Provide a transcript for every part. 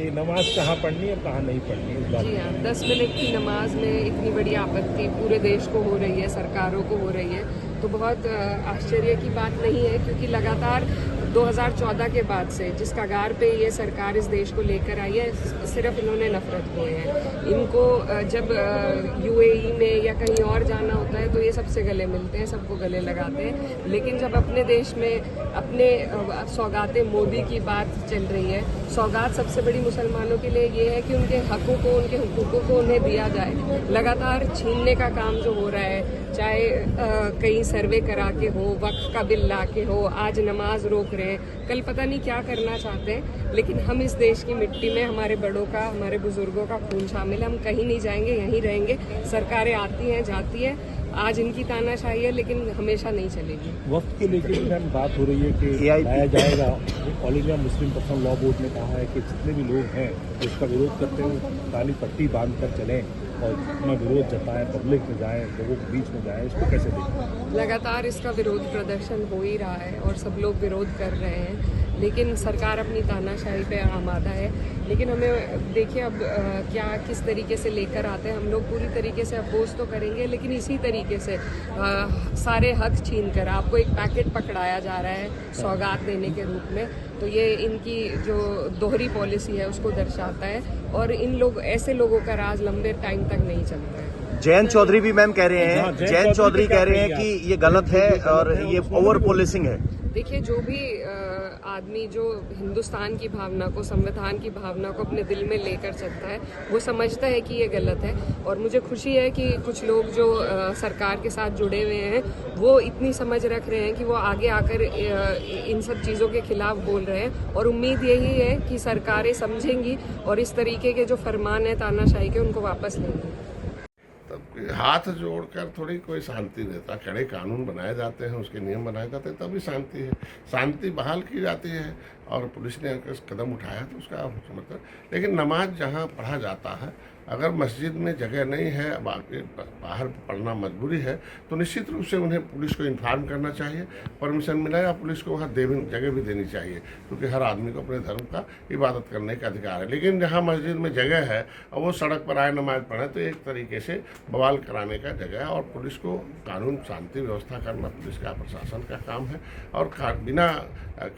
कि नमाज कहाँ पढ़नी है और कहाँ नहीं पढ़नी है, इस बात जी हाँ, 10 मिनट की नमाज में इतनी बड़ी आपत्ति पूरे देश को हो रही है, सरकारों को हो रही है, तो बहुत आश्चर्य की बात नहीं है, क्योंकि लगातार 2014 के बाद से जिस कगार पे ये सरकार इस देश को लेकर आई है, सिर्फ इन्होंने नफरत बोए हैं। इनको जब यूएई में या कहीं और जाना होता है तो ये सबसे गले मिलते हैं, सबको गले लगाते हैं, लेकिन जब अपने देश में अपने सौगातें मोदी की बात चल रही है, सौगात सबसे बड़ी मुसलमानों के लिए ये है कि उनके हकों को, उनके हुकूकों को उन्हें दिया जाए। लगातार छीनने का काम जो हो रहा है, चाहे कहीं सर्वे करा के हो, वक्फ का बिल ला के हो, आज नमाज रोक रहे हैं, कल पता नहीं क्या करना चाहते हैं, लेकिन हम इस देश की मिट्टी में हमारे बड़ों का, हमारे बुजुर्गों का खून शामिल है। हम कहीं नहीं जाएंगे, यहीं रहेंगे। सरकारें आती हैं, जाती हैं, आज इनकी तानाशाही है, लेकिन हमेशा नहीं चलेगी। वक्त के लेकर भी मैम बात हो रही है कि लाया जाएगा। All India Muslim personal law board ने कहा है कि जितने भी लोग हैं जो इसका विरोध करते हैं काली पट्टी बांध कर चलें और अपना विरोध जताएं, पब्लिक में जाएं, लोगों के बीच में जाएं। इसको कैसे देखें? लगातार इसका विरोध प्रदर्शन हो ही रहा है और सब लोग विरोध कर रहे हैं, लेकिन सरकार अपनी तानाशाही पे आमादा है। लेकिन हमें देखिए अब क्या किस तरीके से लेकर आते हैं। हम लोग पूरी तरीके से अपोज तो करेंगे, लेकिन इसी तरीके से सारे हक छीन कर आपको एक पैकेट पकड़ाया जा रहा है सौगात देने के रूप में, तो ये इनकी जो दोहरी पॉलिसी है उसको दर्शाता है, और इन लोग ऐसे लोगों का राज लंबे टाइम तक नहीं चलता है। जयंत चौधरी भी मैम कह रहे हैं, जयंत चौधरी कह रहे हैं कि ये गलत है और ये ओवर पुलिसिंग है। देखिए, जो भी आदमी जो हिंदुस्तान की भावना को, संविधान की भावना को अपने दिल में लेकर चलता है, वो समझता है कि ये गलत है। और मुझे खुशी है कि कुछ लोग जो सरकार के साथ जुड़े हुए हैं वो इतनी समझ रख रहे हैं कि वो आगे आकर इन सब चीज़ों के खिलाफ बोल रहे हैं, और उम्मीद यही है कि सरकारें समझेंगी और इस तरीके के जो फरमान है तानाशाही के, उनको वापस लेंगी। तब हाथ जोड़कर थोड़ी कोई शांति रहता, कड़े कानून बनाए जाते हैं, उसके नियम बनाए जाते हैं, तभी शांति है, शांति बहाल की जाती है। और पुलिस ने अगर कदम उठाया तो उसका मतलब, लेकिन नमाज जहाँ पढ़ा जाता है, अगर मस्जिद में जगह नहीं है, बाकी बाहर पढ़ना मजबूरी है, तो निश्चित रूप से उन्हें पुलिस को इन्फॉर्म करना चाहिए, परमिशन मिला या पुलिस को वहाँ जगह भी देनी चाहिए, क्योंकि हर आदमी को अपने धर्म का इबादत करने का अधिकार है। लेकिन जहाँ मस्जिद में जगह है और वो सड़क पर आए नमाज पढ़े, तो एक तरीके से बवाल कराने का जगह है। और पुलिस को कानून शांति व्यवस्था करना पुलिस का, प्रशासन का काम है, और बिना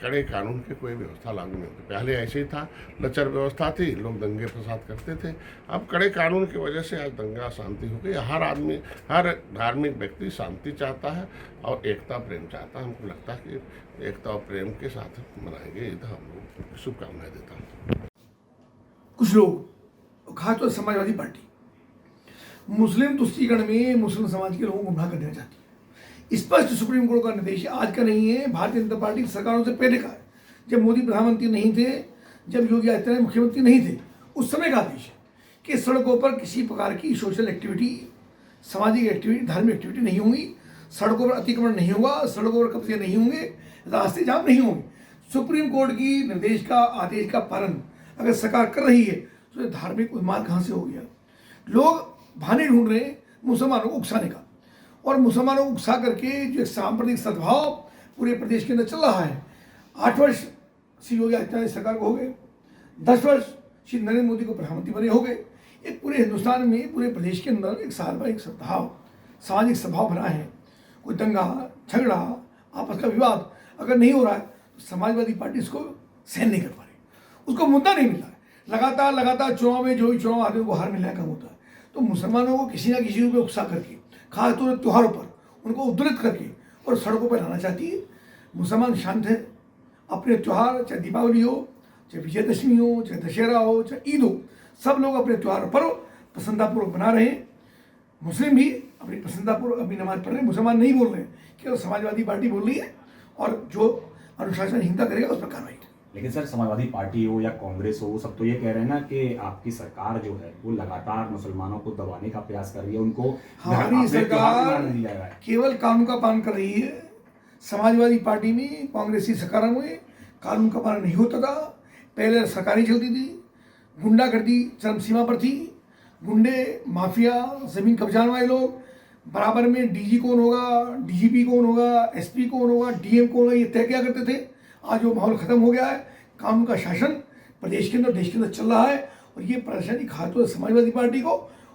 कड़े कानून के कोई व्यवस्था लागू नहीं होती। पहले ऐसे ही था, लचर व्यवस्था थी, लोग दंगे फसाद करते थे। अब कड़े कानून की वजह से आज दंगा शांति हो गई। हर आदमी, हर धार्मिक व्यक्ति शांति चाहता है और एकता प्रेम चाहता है। हमको लगता है कि एकता और प्रेम के साथ मनाएंगे, ईद हम लोग शुभकामनाएं देता हूँ। कुछ लोग, खासतौर समाजवादी पार्टी, मुस्लिम तुष्टीकरण में मुस्लिम समाज के लोगों को गुमराह कर देना चाहती है। स्पष्ट सुप्रीम कोर्ट का निर्देश आज का नहीं है, भारतीय जनता पार्टी की सरकारों से पहले का है। जब मोदी प्रधानमंत्री नहीं थे, जब योगी आदित्यनाथ मुख्यमंत्री नहीं थे, उस समय का आदेश है कि सड़कों पर किसी प्रकार की सोशल एक्टिविटी, सामाजिक एक्टिविटी, धार्मिक एक्टिविटी नहीं होंगी, सड़कों पर अतिक्रमण नहीं होगा, सड़कों पर कब्जे नहीं होंगे, रास्ते जाम नहीं होंगे। सुप्रीम कोर्ट की निर्देश का, आदेश का पालन अगर सरकार कर रही है तो धार्मिक उन्माद कहाँ से हो गया? लोग बहाने ढूंढ रहे हैं मुसलमानों को उकसाने का, और मुसलमानों को उकसा करके जो एक सांप्रदायिक सद्भाव पूरे प्रदेश के अंदर चल रहा है। 8 वर्ष श्री योगी आदित्यनाथ सरकार को हो गए, 10 वर्ष श्री नरेंद्र मोदी को प्रधानमंत्री बने हो गए। एक पूरे हिंदुस्तान में, पूरे प्रदेश के अंदर एक सार्वजनिक सद्भाव, सामाजिक सद्भाव बना है। कोई दंगा, झगड़ा, आपस का विवाद अगर नहीं हो रहा है तो समाजवादी पार्टी इसको सहन नहीं कर पा रही, उसको मुद्दा नहीं मिल रहा है। लगातार चुनाव में जो भी चुनाव आदमी को हार मिलने का होता है, तो मुसलमानों को किसी ना किसी रूप में उकसा करके, खासतौर त्योहारों पर उनको उद्धृत करके और सड़कों पर लाना चाहती है। मुसलमान शांत है, अपने त्यौहार, चाहे दीपावली हो, चाहे विजयदशमी हो, चाहे दशहरा हो, चाहे ईद हो, सब लोग अपने त्यौहार पर प्रसन्नतापूर्वक बना रहे हैं। मुस्लिम भी अपनी प्रसन्नतापूर्वक अपनी नमाज पढ़ रहे हैं, मुसलमान नहीं बोल रहे हैं, केवल समाजवादी पार्टी बोल रही है, और जो अनुशासनहीनता करेगा उस पर कार्रवाई। लेकिन सर, समाजवादी पार्टी हो या कांग्रेस हो, वो सब तो ये कह रहे हैं ना कि आपकी सरकार जो है वो लगातार मुसलमानों को दबाने का प्रयास कर रही है, उनको हमारी सरकार केवल कानून का पालन कर रही है। समाजवादी पार्टी में, कांग्रेसी सरकारों में कानून का पालन नहीं होता था। पहले सरकारें चलती थी, गुंडागर्दी चरम सीमा पर थी, गुंडे, माफिया, जमीन कब्जाने वाले लोग, बराबर में डीजी कौन होगा, डीजीपी कौन होगा, एसपी कौन होगा, डीएम कौन होगा, ये तय किया करते थे। आज वो माहौल खत्म हो गया है। कानून का शासन प्रदेश के अंदर, देश के अंदर चल रहा है। और ये परेशानी खासतौर से समाजवादी पार्टी को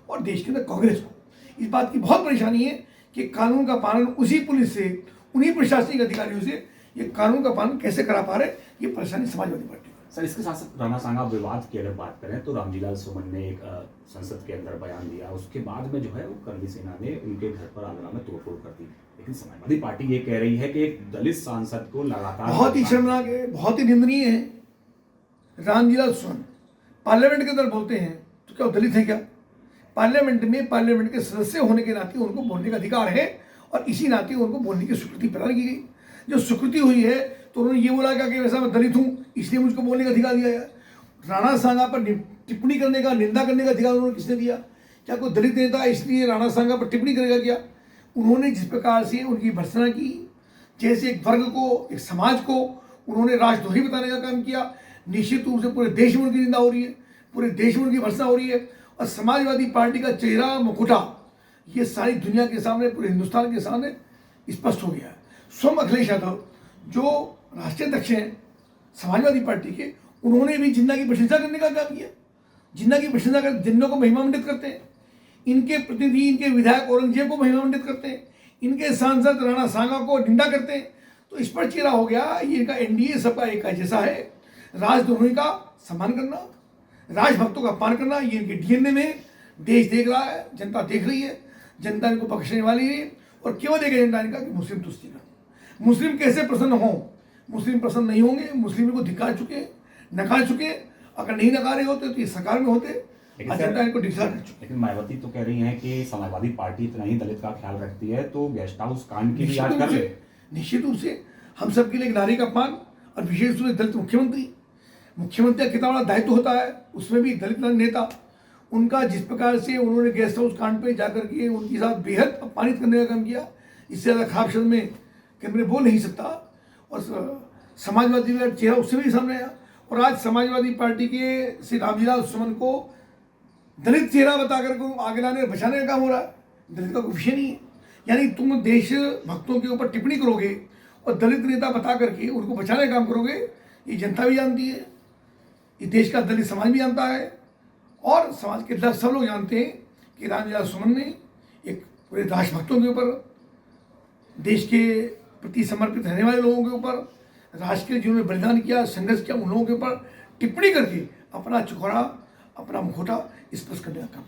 और देश के अंदर कांग्रेस को इस बात की बहुत परेशानी है कि कानून का पालन उसी पुलिस से, उन्हीं प्रशासनिक अधिकारियों से ये कानून का पालन कैसे करा पा रहे, ये परेशानी समाजवादी पार्टी को। सर, इसके साथ साथ राणा सांगा विवाद की अगर बात करें तो रामजीलाल सुमन ने एक संसद के अंदर बयान दिया, उसके बाद में जो है वो करणी सेना ने उनके घर पर आगरा में तोड़फोड़ कर दी। लेकिन समाजवादी पार्टी ये कह रही है कि एक दलित सांसद को लगातार बहुत ही शर्मनाक है, बहुत ही निंदनीय है। रामजीलाल सुमन पार्लियामेंट के अंदर बोलते हैं तो क्या वो दलित है क्या? पार्लियामेंट में पार्लियामेंट के सदस्य होने के नाते उनको बोलने का अधिकार है और इसी नाते उनको बोलने की स्वीकृति प्रदान की गई। जो स्वीकृति हुई है तो उन्होंने ये बोला क्या कि वैसा मैं दलित हूँ इसलिए मुझको बोलने का अधिकार दिया गया। राणा सांगा पर टिप्पणी करने का, निंदा करने का अधिकार उन्होंने किसने दिया? क्या कोई दलित नेता इसलिए राणा सांगा पर टिप्पणी करेगा क्या? उन्होंने जिस प्रकार से उनकी भर्त्सना की, जैसे एक वर्ग को, एक समाज को उन्होंने राजद्रोही बताने का काम किया, निश्चित रूप से पूरे देश में उनकी निंदा हो रही है, पूरे देश में उनकी भर्त्सना हो रही है। और समाजवादी पार्टी का चेहरा, मुखौटा ये सारी दुनिया के सामने, पूरे हिंदुस्तान के सामने स्पष्ट हो गया है। स्वयं अखिलेश यादव जो राष्ट्रीय अध्यक्ष हैं समाजवादी पार्टी के, उन्होंने भी जिन्ना की प्रशंसा करने का काम किया। जिन्ना की प्रशंसा कर जिन्नों को महिमामंडित करते हैं, इनके प्रतिनिधि, इनके विधायक औरंगजेब को महिमामंडित करते हैं, इनके सांसद राणा सांगा को निंदा करते हैं। तो इस पर चेहरा हो गया ये इनका एनडीए सबका एक जैसा है। राजद्रोही का सम्मान करना, राजभक्तों का अपमान करना, ये इनके डीएनए में। देश देख रहा है, जनता देख रही है, जनता इनको बख्शने वाली है। और केवल एक एजेंडा इनका कि मुस्लिम तुष्टिकरण। मुस्लिम कैसे प्रसन्न हों? मुस्लिम प्रसन्न नहीं होंगे, मुस्लिम को धिक्कार चुके, नकार चुके। अगर नहीं नकारे होते तो ये सरकार में होते, एजेंडा इनको डिक्लेयर कर चुके। लेकिन मायावती तो कह रही हैं कि समाजवादी पार्टी इतना ही दलित का ख्याल रखती है तो गेस्ट हाउस कांड की भी याद कर ले। निश्चित रूप से हम सबके लिए एक नारी का अपमान, और विशेष रूप से दलित मुख्यमंत्री का कितना बड़ा दायित्व होता है, उसमें भी दलित नेता, उनका जिस प्रकार से उन्होंने गेस्ट हाउस कांड पे जाकर के उनके साथ बेहद अपमानित करने का काम किया, इससे ज़्यादा खराब शब्द में कैमरे बोल नहीं सकता। और समाजवादी का चेहरा उससे भी सामने आया। और आज समाजवादी पार्टी के श्री रामजीलाल सुमन को दलित चेहरा बताकर को आगे लाने बचाने का काम हो रहा है। दलित का कोई विषय नहीं है। यानी तुम देश भक्तों के ऊपर टिप्पणी करोगे और दलित नेता बता करके उनको बचाने का काम करोगे, ये जनता भी जानती है, ये देश का दलित समाज भी जानता है, और समाज के सब लोग जानते हैं कि रामजीलाल सुमन ने एक पूरे राष्ट्रभक्तों के ऊपर, देश के प्रति समर्पित रहने वाले लोगों के ऊपर, राष्ट्र के जिन्होंने बलिदान किया, संघर्ष किया, उन लोगों के ऊपर टिप्पणी करके अपना चुखौड़ा, अपना मुखौटा स्पष्ट करने का काम